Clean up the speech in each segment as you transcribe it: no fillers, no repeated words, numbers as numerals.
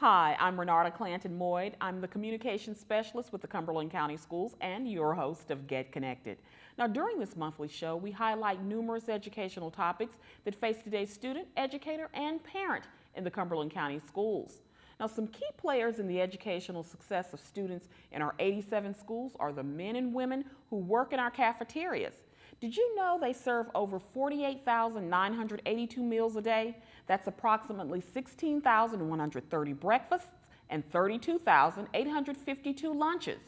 Hi, I'm Renarta Clanton Moyd. I'm the Communications Specialist with the Cumberland County Schools and your host of Get Connected. Now, during this monthly show, we highlight numerous educational topics that face today's student, educator, and parent in the Cumberland County Schools. Now, some key players in the educational success of students in our 87 schools are the men and women who work in our cafeterias. Did you know they serve over 48,982 meals a day? That's approximately 16,130 breakfasts and 32,852 lunches.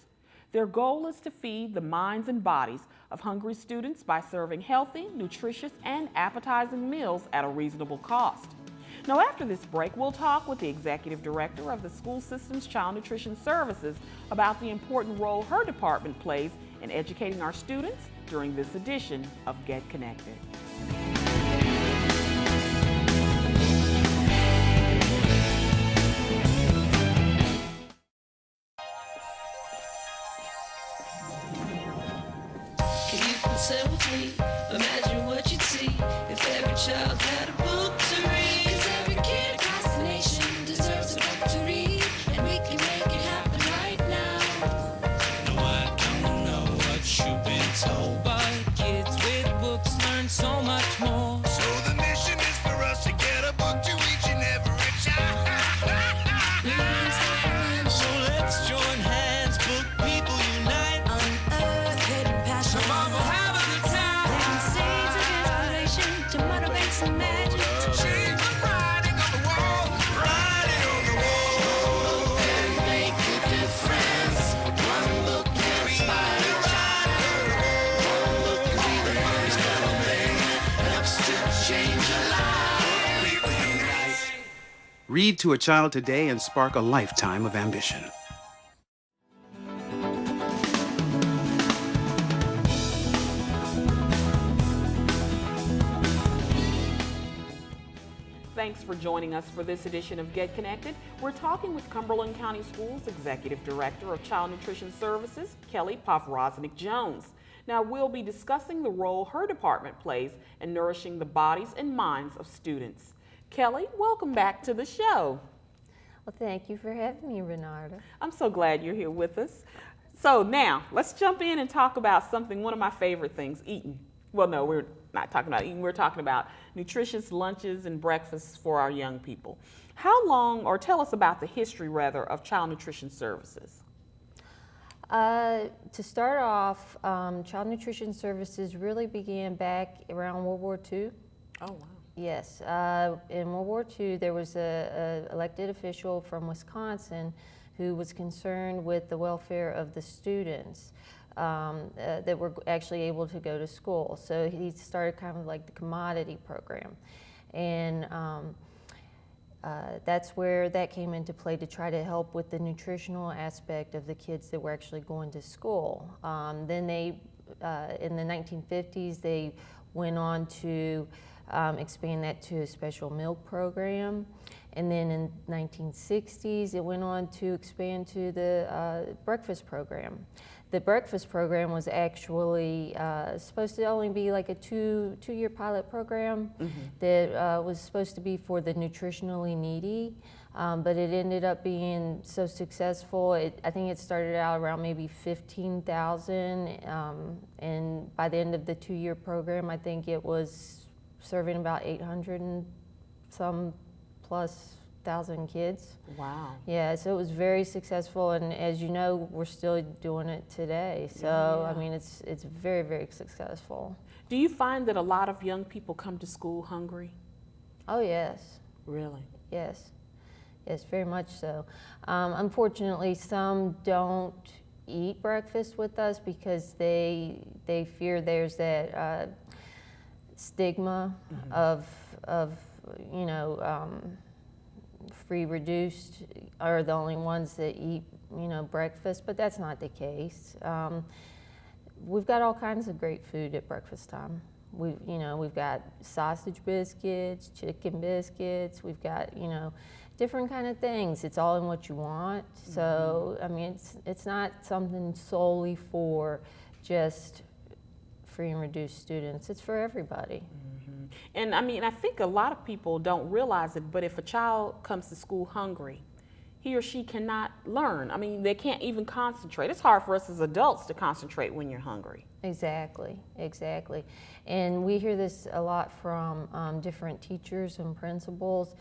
Their goal is to feed the minds and bodies of hungry students by serving healthy, nutritious, and appetizing meals at a reasonable cost. Now, after this break, we'll talk with the Executive Director of the School System's Child Nutrition Services about the important role her department plays in educating our students during this edition of Get Connected. Can you consent with me? Imagine what you'd see if every child had a book to read. 'Cause every kid across the nation deserves a book to read, and we can make it happen right now. No, I don't know what you've been told, but kids with books learn so much more. So the mission is for us to get a book to each and every child. So let's join hands, book people unite. Unearth hidden passion. Come on, we'll have a good time. Bring seeds of inspiration to motivate some magic. Change the writing on the wall, writing on the wall. And make a difference. One book can inspire a child. One book can be the first little thing that helps to change a life. People unite. Read to a child today and spark a lifetime of ambition. Thanks for joining us for this edition of Get Connected. We're talking with Cumberland County Schools Executive Director of Child Nutrition Services, Kelly Povroznik Jones. Now, we'll be discussing the role her department plays in nourishing the bodies and minds of students. Kelly, welcome back to the show. Well, thank you for having me, Renarta. I'm so glad you're here with us. So now, let's jump in and talk about something, one of my favorite things, eating. Well, no, we're not talking about eating. We're talking about nutritious lunches and breakfasts for our young people. How long, or tell us about the history, rather, of Child Nutrition Services? To start off, Child Nutrition Services really began back around World War II. Oh, wow. Yes, in World War II, there was a elected official from Wisconsin who was concerned with the welfare of the students that were actually able to go to school. So he started kind of like the commodity program. And that's where that came into play, to try to help with the nutritional aspect of the kids that were actually going to school. Then they, in the 1950s, they went on to expand that to a special milk program. And then in 1960s, it went on to expand to the breakfast program. The breakfast program was actually supposed to only be like a two-year pilot program that was supposed to be for the nutritionally needy, but it ended up being so successful. I think it started out around maybe 15,000, and by the end of the two-year program, I think it was serving about 800 and some plus thousand kids. Wow. Yeah, so it was very successful, and as you know, we're still doing it today. So Yeah. I mean, it's very, very successful. Do you find that a lot of young people come to school hungry? Oh yes, Really? yes, very much so. Unfortunately, some don't eat breakfast with us because they fear there's that stigma of you know. Free reduced are the only ones that eat, you know, breakfast, but that's not the case. We've got all kinds of great food at breakfast time. We've got sausage biscuits, chicken biscuits. We've got, you know, different kind of things. It's all in what you want. So I mean, it's not something solely for just free and reduced students. It's for everybody. And I mean, I think a lot of people don't realize it, but if a child comes to school hungry, he or she cannot learn. I mean, they can't even concentrate. It's hard for us as adults to concentrate when you're hungry. Exactly, exactly. And we hear this a lot from different teachers and principals,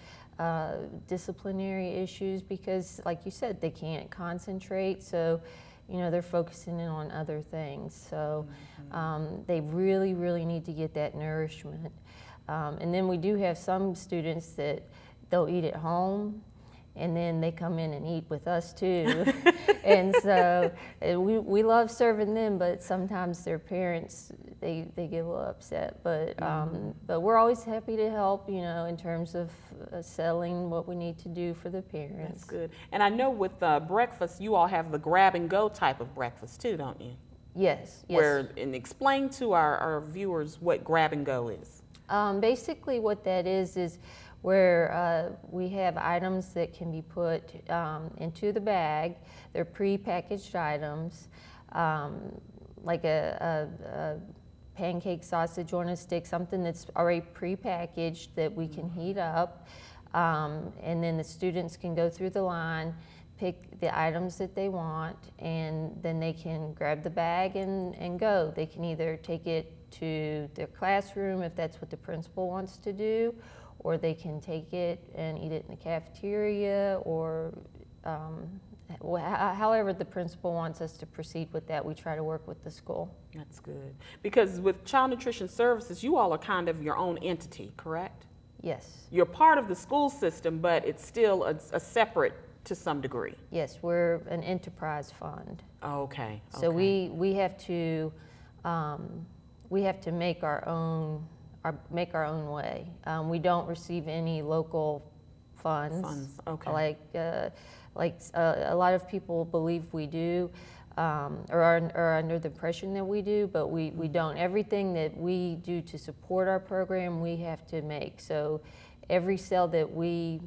disciplinary issues, because like you said, they can't concentrate. So, you know, they're focusing in on other things. So they really, really need to get that nourishment. And then we do have some students that they'll eat at home, and then they come in and eat with us too. And so we love serving them, but sometimes their parents, they get a little upset. But we're always happy to help, you know, in terms of selling what we need to do for the parents. That's good. And I know with breakfast, you all have the grab and go type of breakfast too, don't you? Yes, yes. And explain to our viewers what grab and go is. Basically what that is where we have items that can be put into the bag. They're pre-packaged items, like a pancake sausage on a stick, something that's already pre-packaged that we can heat up. And then the students can go through the line, pick the items that they want, and then they can grab the bag and go. They can either take it to their classroom if that's what the principal wants to do, or they can take it and eat it in the cafeteria, or however the principal wants us to proceed with that. We try to work with the school. That's good. Because with Child Nutrition Services, you all are kind of your own entity, correct? Yes. You're part of the school system, but it's still a separate to some degree. Yes, we're an enterprise fund. Okay. So we have to make our own way. We don't receive any local funds. Okay. Like a lot of people believe we do, or are under the impression that we do, but we don't. Everything that we do to support our program, we have to make. So every sale that we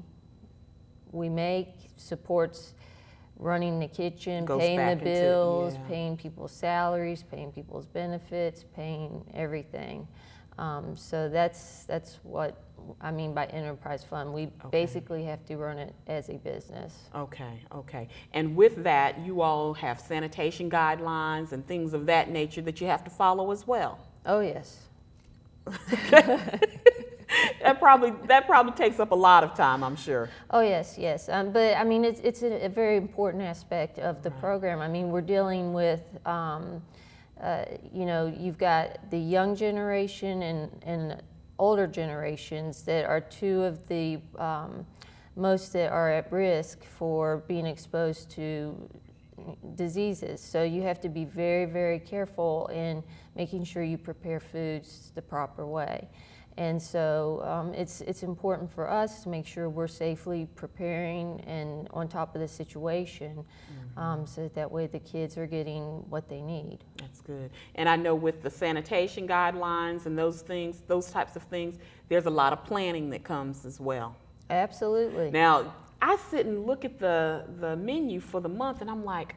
make supports running the kitchen, Goes paying the back into- bills, yeah. paying people's salaries, paying people's benefits, paying everything. So that's what I mean by enterprise fund. We basically have to run it as a business. Okay. And with that, you all have sanitation guidelines and things of that nature that you have to follow as well. Oh yes. That probably takes up a lot of time, I'm sure. Oh yes. But I mean, it's a very important aspect of the program. I mean, we're dealing with, you know, you've got the young generation and older generations that are two of the most that are at risk for being exposed to diseases. So you have to be very, very careful in making sure you prepare foods the proper way. And so it's important for us to make sure we're safely preparing and on top of the situation, so that way the kids are getting what they need. That's good. And I know with the sanitation guidelines and those types of things, there's a lot of planning that comes as well. Absolutely. Now, I sit and look at the menu for the month, and I'm like,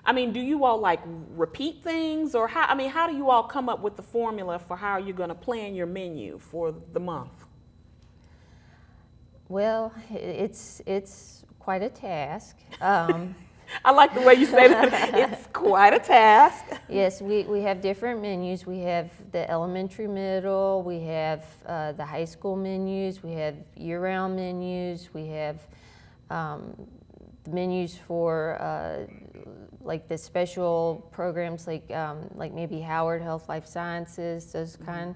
I mean, do you all like repeat things, or how do you all come up with the formula for how you're going to plan your menu for the month? Well, it's quite a task. I like the way you say that. It's quite a task. Yes, we have different menus. We have the elementary, middle, we have the high school menus, we have year-round menus, we have the menus for like the special programs like maybe Howard Health Life Sciences, those kind.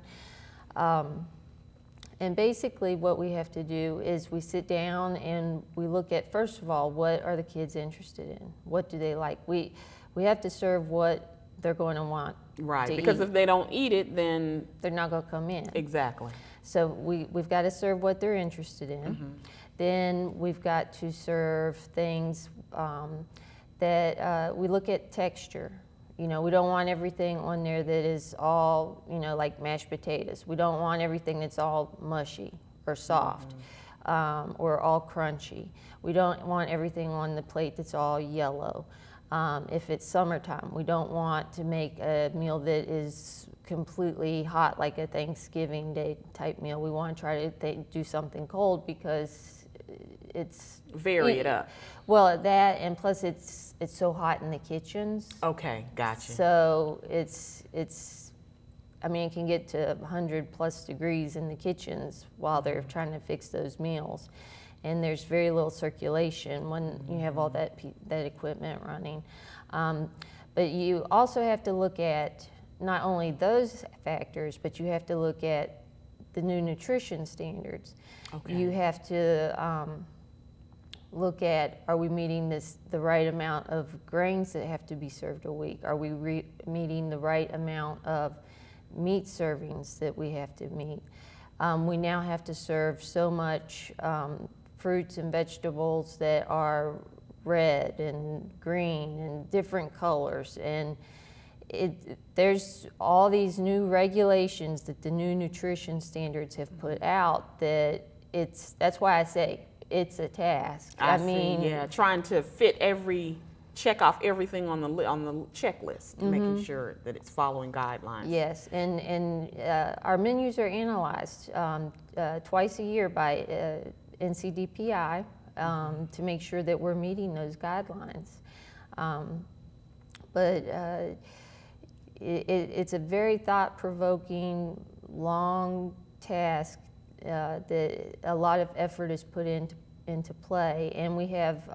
And basically what we have to do is we sit down and we look at, first of all, what are the kids interested in? What do they like? We have to serve what they're going to want to Because eat. if they don't eat it, then They're not going to come in. exactly. So we've got to serve what they're interested in. Then we've got to serve things that we look at texture. You know, we don't want everything on there that is all, you know, like mashed potatoes. We don't want everything that's all mushy or soft or all crunchy. We don't want everything on the plate that's all yellow. If it's summertime, we don't want to make a meal that is completely hot, like a Thanksgiving Day type meal. We want to try to do something cold because Vary it up. Well, that, and plus it's so hot in the kitchens. Okay, gotcha. So I mean, it can get to 100+ degrees in the kitchens while they're trying to fix those meals. And there's very little circulation when you have all that equipment running. But you also have to look at not only those factors, but you have to look at the new nutrition standards. Okay. You have to look at, are we meeting the right amount of grains that have to be served a week? Are we meeting the right amount of meat servings that we have to meet? We now have to serve so much fruits and vegetables that are red and green and different colors, and there's all these new regulations that the new nutrition standards have put out that's why I say it's a task. I mean, yeah, trying to check off everything on the checklist, making sure that it's following guidelines. Yes, and our menus are analyzed twice a year by NCDPI to make sure that we're meeting those guidelines. But it's a very thought-provoking, long task that a lot of effort is put into play, and we have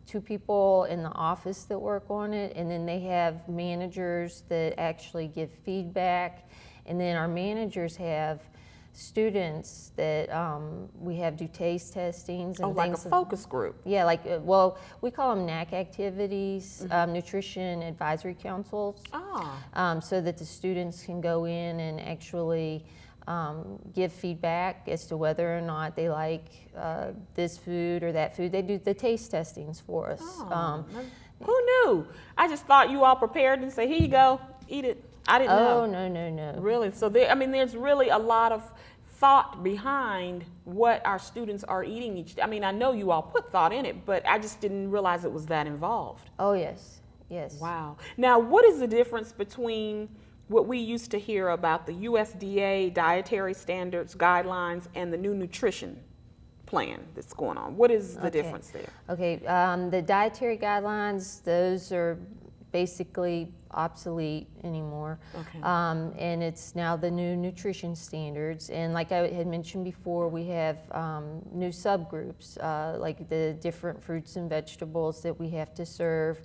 2 people in the office that work on it, and then they have managers that actually give feedback, and then our managers have students that we have do taste testings and like things. a focus group. Yeah, like, well, we call them NAC activities, Nutrition Advisory Councils, so that the students can go in and actually give feedback as to whether or not they like this food or that food. They do the taste testings for us. Who knew? I just thought you all prepared and say, here you go, eat it. I didn't know. Oh, no. Really? So there's really a lot of thought behind what our students are eating each day. I mean, I know you all put thought in it, but I just didn't realize it was that involved. Oh, yes. Wow. Now, what is the difference between what we used to hear about the USDA dietary standards guidelines and the new nutrition plan that's going on? What is the difference there? Okay, the dietary guidelines, those are basically obsolete anymore. Okay. And it's now the new nutrition standards. And like I had mentioned before, we have new subgroups, like the different fruits and vegetables that we have to serve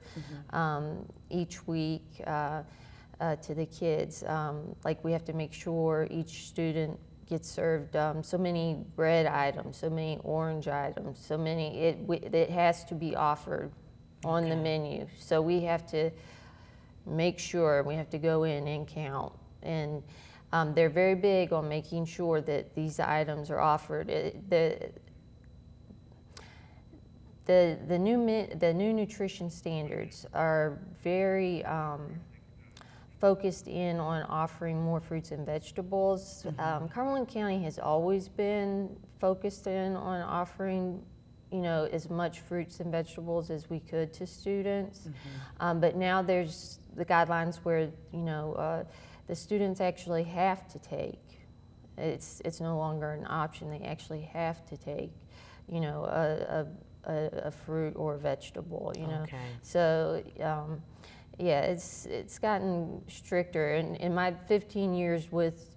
each week to the kids. Like we have to make sure each student gets served so many bread items, so many orange items, so many, it has to be offered on the menu. So we have to make sure, we have to go in and count. And they're very big on making sure that these items are offered. The new nutrition standards are very focused in on offering more fruits and vegetables. Cumberland County has always been focused in on offering, as much fruits and vegetables as we could to students. But now there's the guidelines where, the students actually have to take. It's no longer an option. They actually have to take, a fruit or a vegetable, Okay. So, yeah, it's gotten stricter. And in my 15 years with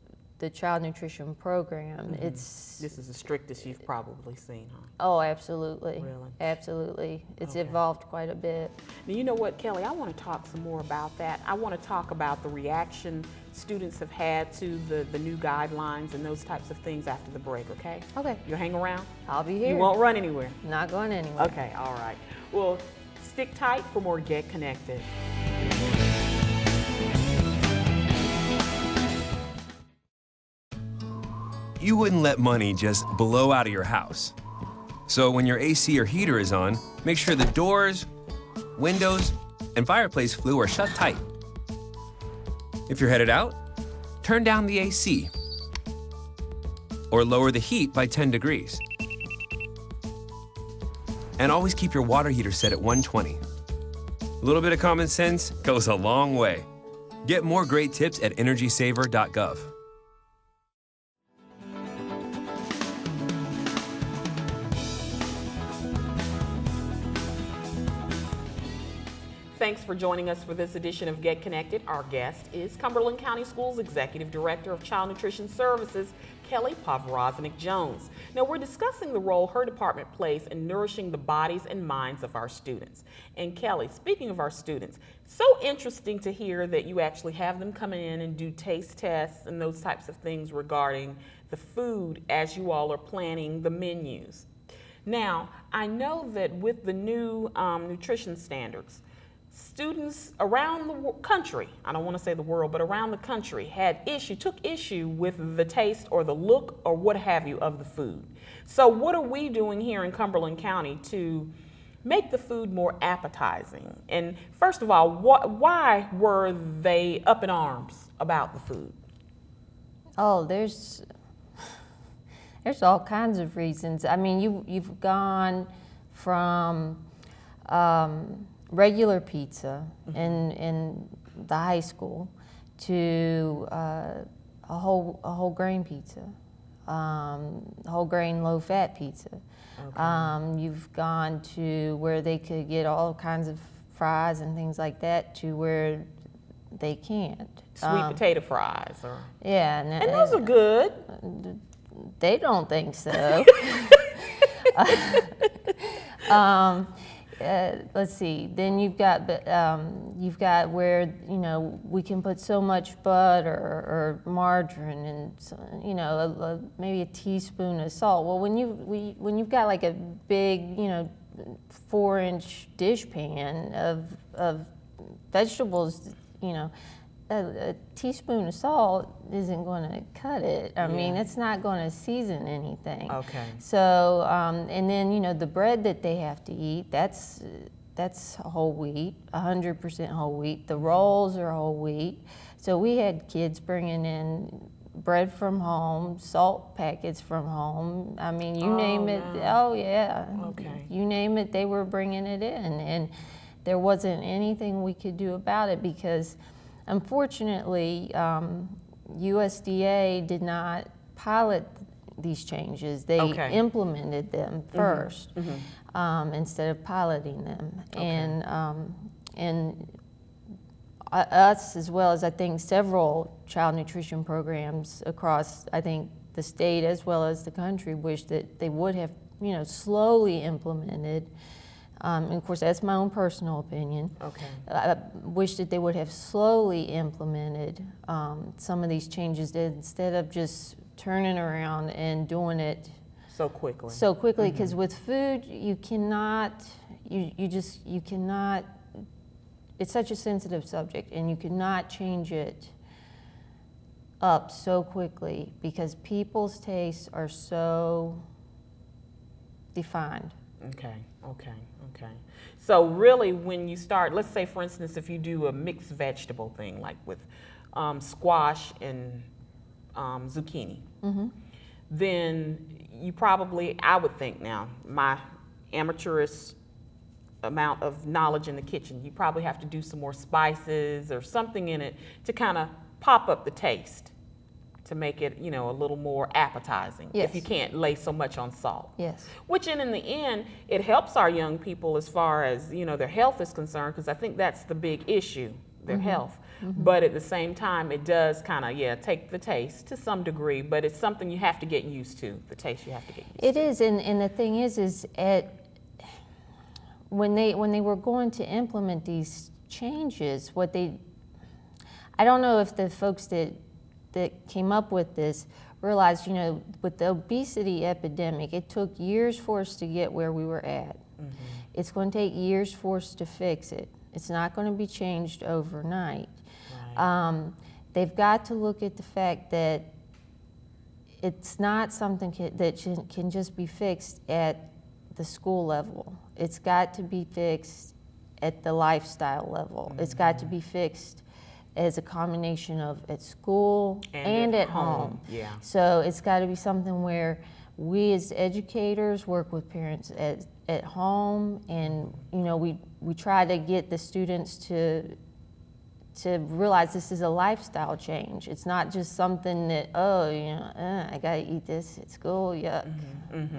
the child nutrition program, this is the strictest you've probably seen, huh? Oh, absolutely. Really? Absolutely. It's Okay. evolved quite a bit. Now, you know what, Kelly, I want to talk some more about that. I want to talk about the reaction students have had to the new guidelines and those types of things after the break, okay? Okay. You'll hang around? I'll be here. You won't run anywhere? Not going anywhere. Okay, all right. Well, stick tight for more Get Connected. You wouldn't let money just blow out of your house. So when your AC or heater is on, make sure the doors, windows, and fireplace flue are shut tight. If you're headed out, turn down the AC or lower the heat by 10 degrees. And always keep your water heater set at 120. A little bit of common sense goes a long way. Get more great tips at energysaver.gov. Thanks for joining us for this edition of Get Connected. Our guest is Cumberland County Schools Executive Director of Child Nutrition Services, Kelly Povroznik Jones. Now, we're discussing the role her department plays in nourishing the bodies and minds of our students. And Kelly, speaking of our students, so interesting to hear that you actually have them come in and do taste tests and those types of things regarding the food as you all are planning the menus. Now, I know that with the new nutrition standards, students around the country, I don't want to say the world, but around the country took issue with the taste or the look or what have you of the food. So what are we doing here in Cumberland County to make the food more appetizing? And first of all, why were they up in arms about the food? Oh, there's all kinds of reasons. I mean, you've gone from regular pizza in the high school to a whole grain pizza, whole grain low fat pizza. Okay. You've gone to where they could get all kinds of fries and things like that to where they can't. Sweet potato fries, or yeah, and those are good. They don't think so. Let's see. Then you've got where we can put so much butter or margarine and maybe a teaspoon of salt. Well, when you've got like a big 4-inch dish pan of vegetables, a teaspoon of salt isn't going to cut it. I mean, it's not going to season anything. Okay. So, and then the bread that they have to eat, that's whole wheat, 100% whole wheat. The rolls are whole wheat. So we had kids bringing in bread from home, salt packets from home. I mean, you name it. Oh yeah. Okay. You name it, they were bringing it in, and there wasn't anything we could do about it because, unfortunately, USDA did not pilot these changes. They implemented them first instead of piloting them. Okay. And us, as well as I think several child nutrition programs across, I think, the state as well as the country, wish that they would have, slowly implemented. And of course, that's my own personal opinion. Okay. I wish that they would have slowly implemented some of these changes instead of just turning around and doing it so quickly. So quickly, because with food, you cannot. It's such a sensitive subject, and you cannot change it up so quickly because people's tastes are so defined. Okay. So really, when you start, let's say, for instance, if you do a mixed vegetable thing, like with squash and zucchini, then you probably, I would think now, my amateurish amount of knowledge in the kitchen, you probably have to do some more spices or something in it to kind of pop up the taste, to make it, a little more appetizing. Yes. If you can't lay so much on salt. Yes. Which in the end, it helps our young people as far as, their health is concerned, because I think that's the big issue, their health. But at the same time, it does kind of, take the taste to some degree, but it's something you have to get used to, the taste you have to get used to. It is, and the thing is when they were going to implement these changes, I don't know if the folks that came up with this realized, with the obesity epidemic, it took years for us to get where we were at. It's going to take years for us to fix it. It's not going to be changed overnight. Right. They've got to look at the fact that it's not something that can just be fixed at the school level. It's got to be fixed at the lifestyle level. It's got to be fixed as a combination of at school and at home. Yeah. So it's got to be something where we as educators work with parents at home, and we try to get the students to to realize this is a lifestyle change. It's not just something that, oh, I gotta eat this at school, yuck.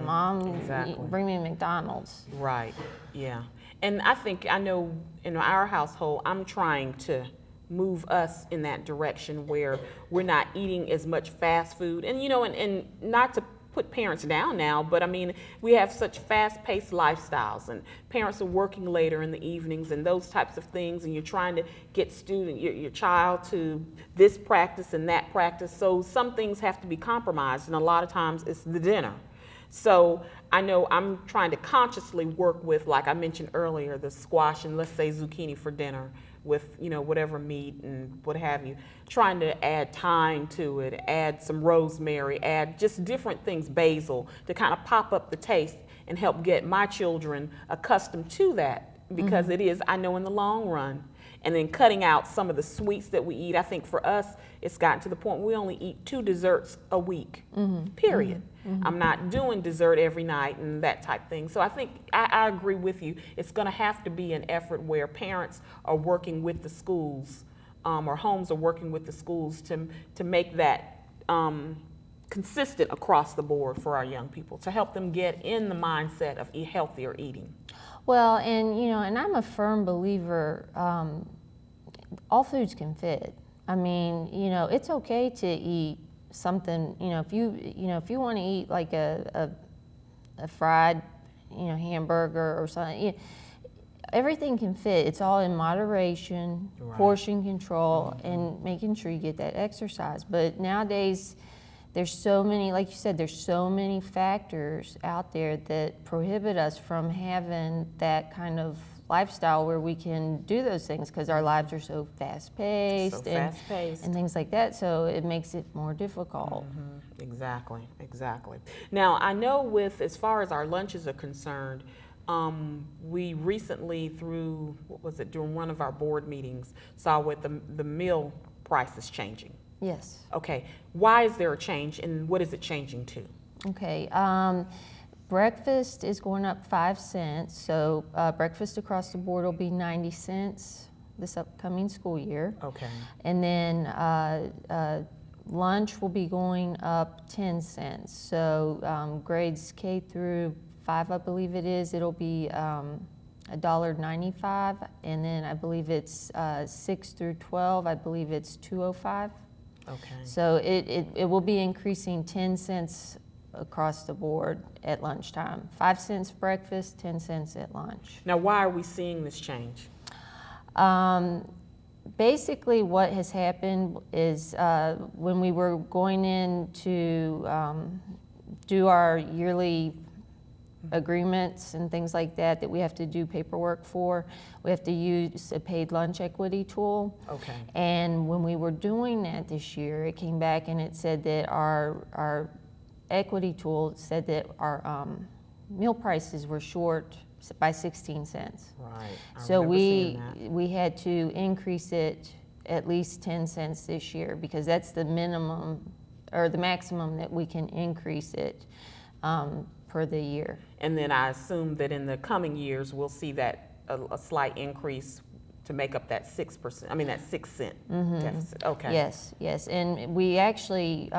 Mom, Exactly. bring me McDonald's. Right, yeah. And I know in our household, I'm trying to move us in that direction where we're not eating as much fast food. And, and not to put parents down now, but I mean, we have such fast-paced lifestyles, and parents are working later in the evenings and those types of things, and you're trying to get your child to this practice and that practice. So some things have to be compromised, and a lot of times it's the dinner. So I know I'm trying to consciously work with, like I mentioned earlier, the squash and let's say zucchini for dinner with, whatever meat and what have you, trying to add thyme to it, add some rosemary, add just different things, basil, to kind of pop up the taste and help get my children accustomed to that, because it is, I know, in the long run. And then cutting out some of the sweets that we eat. I think for us, it's gotten to the point where we only eat 2 desserts a week, period. I'm not doing dessert every night and that type thing. So I think I agree with you. It's going to have to be an effort where parents are working with the schools, or homes are working with the schools to make that consistent across the board for our young people, to help them get in the mindset of healthier eating. Well, And I'm a firm believer, all foods can fit. I mean, it's okay to eat something, if you want to eat like a fried, hamburger or something, everything can fit. It's all in moderation, portion control, and making sure you get that exercise. But nowadays, there's so many, like you said, there's so many factors out there that prohibit us from having that kind of lifestyle where we can do those things, because our lives are so fast-paced, and things like that, so it makes it more difficult. Exactly. Now, I know as far as our lunches are concerned, we recently during one of our board meetings, saw what the meal price is changing. Yes. Okay, why is there a change, and what is it changing to? Okay, breakfast is going up 5 cents, so breakfast across the board will be 90 cents this upcoming school year. Okay. And then lunch will be going up 10 cents. So grades K through 5, I believe it is, it'll be $1.95, and then I believe it's 6 through 12, I believe it's $2.05. Okay. So it will be increasing 10 cents across the board at lunchtime. 5 cents breakfast, 10 cents at lunch. Now, why are we seeing this change? Basically, what has happened is when we were going in to do our yearly agreements and things like that we have to do paperwork for, we have to use a paid lunch equity tool. Okay. And when we were doing that this year, it came back and it said that our equity tool said that our meal prices were short by 16 cents. Right. So we had to increase it at least 10 cents this year, because that's the minimum or the maximum that we can increase it per the year. And then I assume that in the coming years, we'll see that a slight increase to make up that 6%, that 6 cent deficit. Okay. Yes, and we actually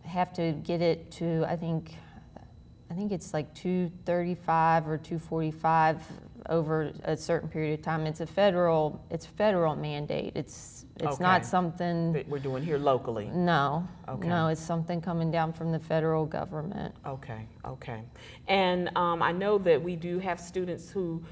have to get it to, I think it's like 235 or 245 over a certain period of time. It's a federal mandate. It's Okay. not something that we're doing here locally. No. Okay. No, it's something coming down from the federal government. Okay. And I know that we have students who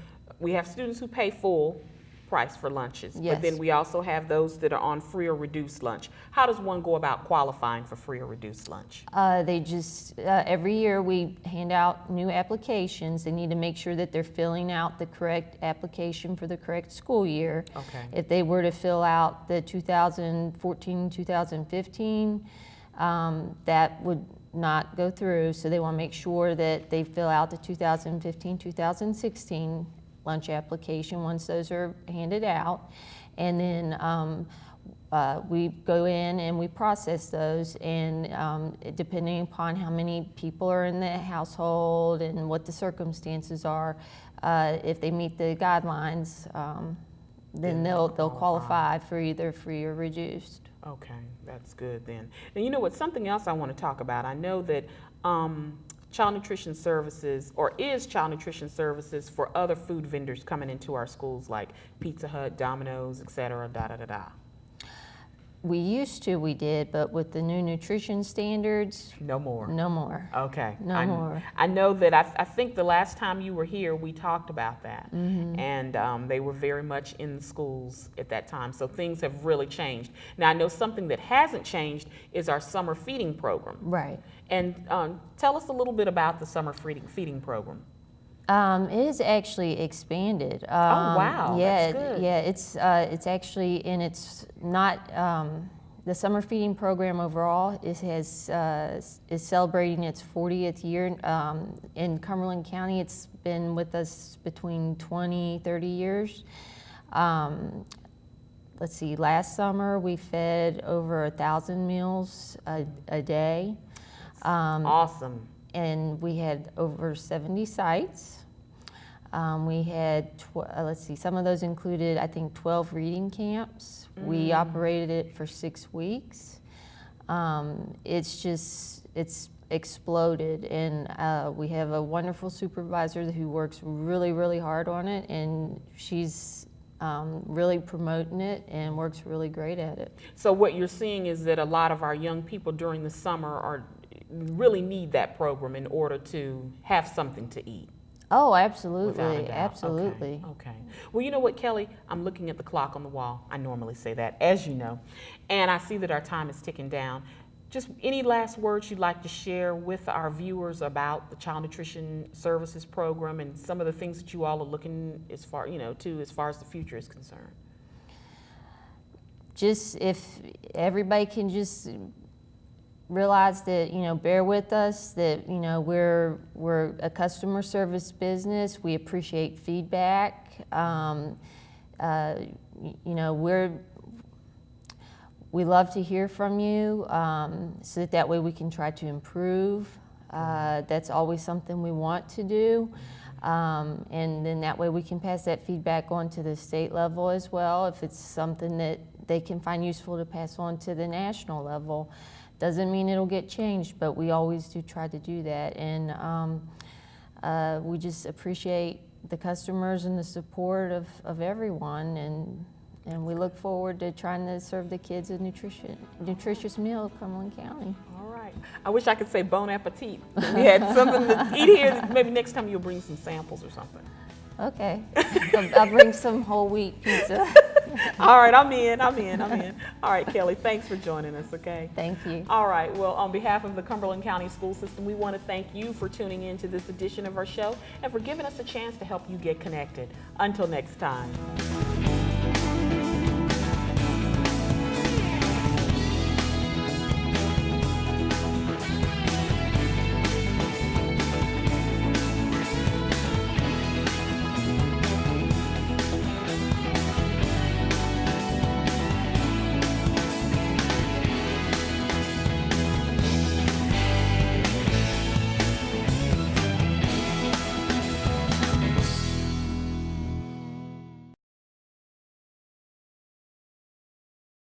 pay full price for lunches. Yes. But then we also have those that are on free or reduced lunch. How does one go about qualifying for free or reduced lunch? They just, every year we hand out new applications. They need to make sure that they're filling out the correct application for the correct school year. Okay. If they were to fill out the 2014-2015, that would not go through. So they want to make sure that they fill out the 2015-2016 lunch application once those are handed out. And then we go in and we process those, and depending upon how many people are in the household and what the circumstances are, if they meet the guidelines, then they'll qualify for either free or reduced. Okay, that's good then. And you know what, something else I want to talk about. I know that child nutrition services, or is child nutrition services for other food vendors coming into our schools like Pizza Hut, Domino's, et cetera, da-da-da-da. We did, but with the new nutrition standards, No more. no more. Okay. No more. I know that I think the last time you were here, we talked about that. Mm-hmm. And they were very much in the schools at that time. So things have really changed. Now, I know something that hasn't changed is our summer feeding program. Right. And tell us a little bit about the summer feeding program. It is actually expanded. Wow, Yeah, that's good. yeah. It's actually, and it's not the summer feeding program overall. Is celebrating its 40th year in Cumberland County. It's been with us between 30 years. Let's see. Last summer we fed over 1,000 meals a day. Awesome. And we had over 70 sites. We had, let's see, some of those included, I think, 12 reading camps. We operated it for 6 weeks. It's exploded, and we have a wonderful supervisor who works really, really hard on it, and she's really promoting it and works really great at it. So what you're seeing is that a lot of our young people during the summer really need that program in order to have something to eat. Oh, Without a absolutely, doubt. absolutely. Okay. Well, you know what, Kelly? I'm looking at the clock on the wall. I normally say that, as you know. And I see that our time is ticking down. Just any last words you'd like to share with our viewers about the Child Nutrition Services Program and some of the things that you all are looking as far as the future is concerned? Just if everybody can just realize that, bear with us, that, we're a customer service business. We appreciate feedback. We love to hear from you, so that way we can try to improve. That's always something we want to do. And then that way we can pass that feedback on to the state level as well, if it's something that they can find useful to pass on to the national level. Doesn't mean it'll get changed, but we always do try to do that. And we just appreciate the customers and the support of everyone. And we look forward to trying to serve the kids a nutritious meal in Cumberland County. All right. I wish I could say bon appetit. We had something to eat here. Maybe next time you'll bring some samples or something. Okay. I'll bring some whole wheat pizza. All right, I'm in. All right, Kelly, thanks for joining us, okay? Thank you. All right, well, on behalf of the Cumberland County School System, we want to thank you for tuning in to this edition of our show and for giving us a chance to help you get connected. Until next time.